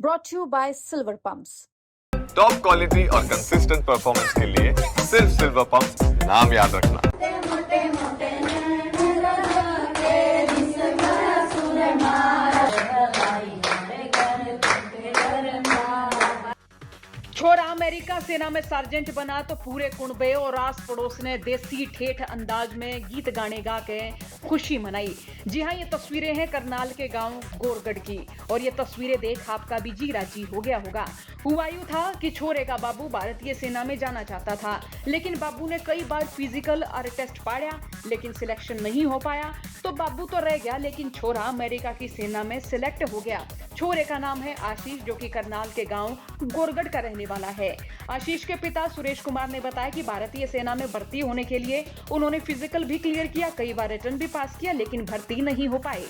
brought to you by Silver Pumps. Top quality और consistent performance के लिए सिर्फ सिल्वर पंप्स नाम याद रखना। छोरा अमेरिका सेना में सार्जेंट बना तो पूरे कुनबे और आस पड़ोस ने देसी ठेठ अंदाज में गीत गाने गा के खुशी मनाई। जी हाँ, ये तस्वीरें हैं करनाल के गांव गोरगढ़ की और ये तस्वीरें देख आपका भी जी राजी हो गया होगा। हुआ यूं था कि छोरे का बाबू भारतीय सेना में जाना चाहता था, लेकिन बाबू ने कई बार फिजिकल और टेस्ट पाया लेकिन सिलेक्शन नहीं हो पाया। तो बाबू तो रह गया लेकिन छोरा अमेरिका की सेना में सिलेक्ट हो गया। छोरे का नाम है आशीष, जो कि करनाल के गांव गोरगढ़ का रहने वाला है। आशीष के पिता सुरेश कुमार ने बताया कि भारतीय सेना में भर्ती होने के लिए उन्होंने फिजिकल भी क्लियर किया, कई बार रिटर्न भी पास किया, लेकिन भर्ती नहीं हो पाए।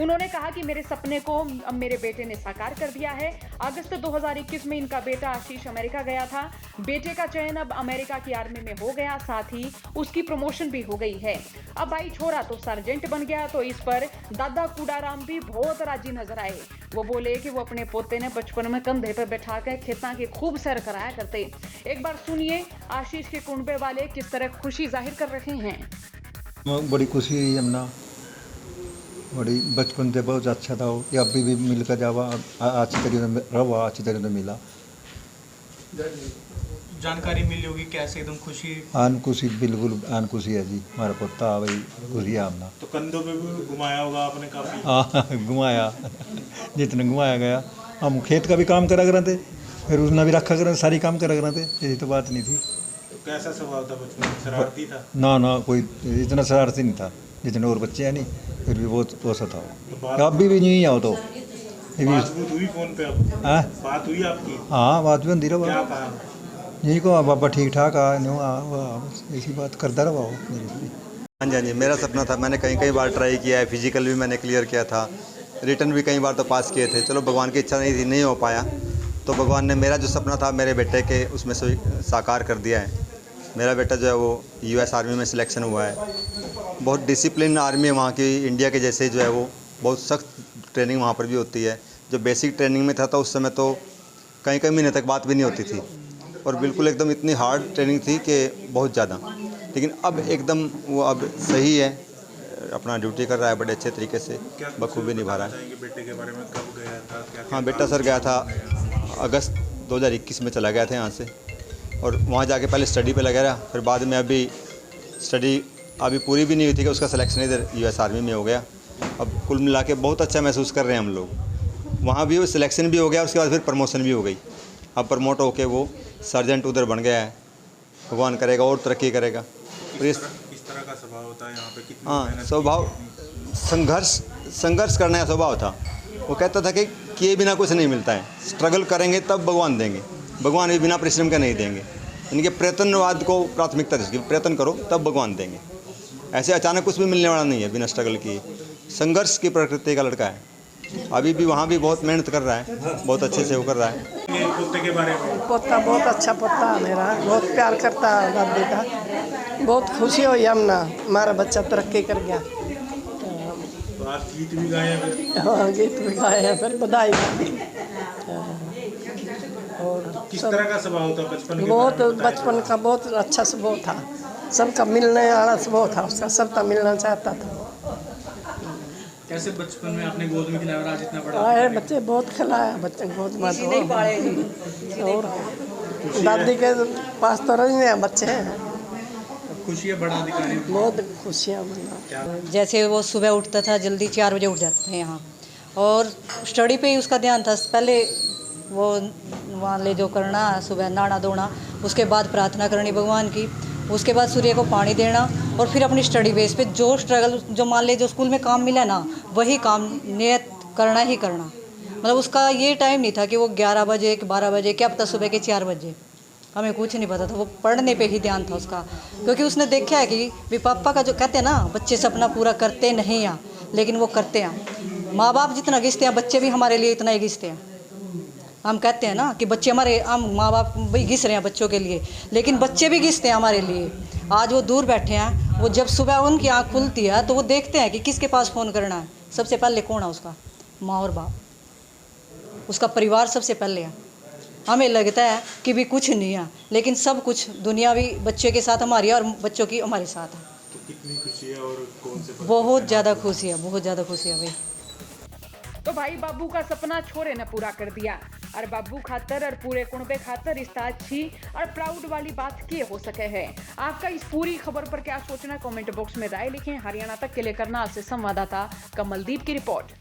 उन्होंने कहा कि मेरे सपने को अब मेरे बेटे ने साकार कर दिया है। अगस्त 2021 में इनका बेटा आशीष अमेरिका गया था। बेटे का चयन अब अमेरिका की आर्मी में हो गया, साथ ही उसकी प्रमोशन भी हो गई है। अब भाई छोरा तो सार्जेंट बन गया, तो इस पर दादा कुडाराम भी बहुत राजी नजर आए। वो बोले कि वो अपने पोते ने बचपन में कंधे पर बैठा कर खेता की खूब सैर कराया करते। एक बार सुनिए आशीष के कुनबे वाले किस तरह खुशी जाहिर कर रहे हैं। बड़ी खुशी हुई हमना, बड़ी बचपन से बहुत अच्छा था वो। अभी भी मिलकर जावा, अच्छी तरीके से रहा, अच्छी तरीके से मिला। जानकारी मिली होगी कैसे, एकदम खुशी आन खुशी, बिल्कुल आन खुशी है जी। हमारा पोता भाई खुशी है हमना। तो कंधों पे भी घुमाया होगा आपने काफी? हाँ, घुमाया, जितना घुमाया गया। हम खेत का भी काम करा करते, फिर उसने भी रखा कर सारी काम करा करते, यही तो बात नहीं थी। तो कैसा स्वभाव था बचपन में, शरारती था? ना कोई इतना शरारती नहीं था जितने और बच्चे हैं, नहीं फिर भी बहुत ओसा था। तो अभी भी नहीं आओ तो बात हुई फोन पे? अब बात हुई आपकी? हाँ, बात भी होती रहा। क्या कहा? यही को बाबा ठीक ठाक आ ऐसी बात करता रहा। हाँ जी, मेरा सपना था। मैंने कई बार ट्राई किया है, फिजिकल भी मैंने क्लियर किया था, रिटर्न भी कई बार तो पास किए थे। चलो भगवान की इच्छा नहीं थी, नहीं हो पाया, तो भगवान ने मेरा जो सपना था मेरे बेटे के उसमें से साकार कर दिया है। मेरा बेटा जो है वो US आर्मी में सिलेक्शन हुआ है। बहुत डिसिप्लिन आर्मी है वहाँ की, इंडिया के जैसे जो है वो बहुत सख्त ट्रेनिंग वहाँ पर भी होती है। जो बेसिक ट्रेनिंग में था तो उस समय तो कई महीने तक बात भी नहीं होती थी, और बिल्कुल एकदम इतनी हार्ड ट्रेनिंग थी कि बहुत ज़्यादा। लेकिन अब एकदम वो अब सही है, अपना ड्यूटी कर रहा है बड़े अच्छे तरीके से, बखूबी निभा रहा है। बेटे के बारे में कब गया था? क्या हाँ, बेटा सर गया था अगस्त 2021 में, चला गया था यहाँ से, और वहाँ जाके पहले स्टडी पे लगा रहा, फिर बाद में अभी स्टडी अभी पूरी भी नहीं हुई थी कि उसका सिलेक्शन इधर US आर्मी में हो गया। अब कुल मिला के बहुत अच्छा महसूस कर रहे हैं हम लोग। वहाँ भी वो सिलेक्शन भी हो गया, उसके बाद फिर प्रमोशन भी हो गई। अब प्रमोट होके वो सार्जेंट उधर बन गया है। भगवान करेगा और तरक्की करेगा। किस तरह का स्वभाव होता है यहाँ पे? कितनी हाँ, स्वभाव संघर्ष करने का स्वभाव था। वो कहता था कि किए बिना कुछ नहीं मिलता है, स्ट्रगल करेंगे तब भगवान देंगे, भगवान भी बिना परिश्रम के नहीं देंगे। इनके प्रयत्नवाद को प्राथमिकता देंगे, प्रयत्न करो तब भगवान देंगे। ऐसे अचानक कुछ भी मिलने वाला नहीं है बिना स्ट्रगल किए। संघर्ष की प्रकृति का लड़का है। अभी भी वहाँ भी बहुत मेहनत कर रहा है, बहुत अच्छे से वो कर रहा है। पोते के बारे में? पोता बहुत अच्छा पोता है मेरा, बहुत प्यार करता है दादी का। बहुत खुशी हुई हमना, हमारा बच्चा तरक्की कर गया। तो आप गीत भी गाए हैं? हाँ, गीत भी गाए हैं, फिर बधाई भी। और किस तरह का स्वभाव था बचपन के? बहुत बचपन का बहुत अच्छा स्वभाव था, सबका मिलने वाला स्वभाव था उसका, सबका मिलना चाहता था। कैसे बचपन में आपने गोद में खिलाया, आज इतना बड़ा? आए बच्चे बहुत खिलाया, बच्चे गोद में तो। और दादी के पास तो रहे हैं बच्चे, खुशियाँ बढ़ा दिखाने, बहुत खुशियाँ मना। जैसे वो सुबह उठता था, जल्दी 4 बजे उठ जाते थे यहाँ, और स्टडी पे ही उसका ध्यान था। पहले वो वहाँ ले जो करना, सुबह नहाना धोना, उसके बाद प्रार्थना करनी भगवान की, उसके बाद सूर्य को पानी देना, और फिर अपनी स्टडी बेस पे जो स्ट्रगल, जो मान ले जो स्कूल में काम मिला ना, वही काम नियत करना ही करना। मतलब उसका ये टाइम नहीं था कि वो 11 बजे कि 12 बजे, क्या पता सुबह के 4 बजे, हमें कुछ नहीं पता था। वो पढ़ने पे ही ध्यान था उसका, क्योंकि उसने देखा है कि भी पापा का जो कहते हैं ना, बच्चे सपना पूरा करते नहीं हैं, लेकिन वो करते हैं। माँ बाप जितना घिसते हैं, बच्चे भी हमारे लिए इतना ही घिसते हैं। हम कहते हैं ना कि बच्चे हमारे, हम माँ बाप भी घिस रहे हैं बच्चों के लिए, लेकिन बच्चे भी घिसते हैं हमारे लिए। आज वो दूर बैठे हैं, वो जब सुबह उनकी आँख खुलती है तो वो देखते हैं कि किसके पास फ़ोन करना है। सबसे पहले कौन है उसका? माँ और बाप। उसका परिवार सबसे पहले है। हमें लगता है कि भी कुछ नहीं है, लेकिन सब कुछ दुनियावी बच्चे के साथ हमारी है और बच्चों की हमारे साथ है। तो कितनी खुशी है और कौन से बहुत ज़्यादा खुशी है, बहुत ज़्यादा खुशी है भाई। तो भाई बाबू का सपना छोरे ने पूरा कर दिया और बाबू खातर और पूरे कुणबे खातर इस अच्छी और प्राउड वाली बात के हो सके है। आपका इस पूरी खबर पर क्या सोचना, कमेंट बॉक्स में राय लिखें। हरियाणा तक के लिए करनाल से संवाददाता कमलदीप की रिपोर्ट।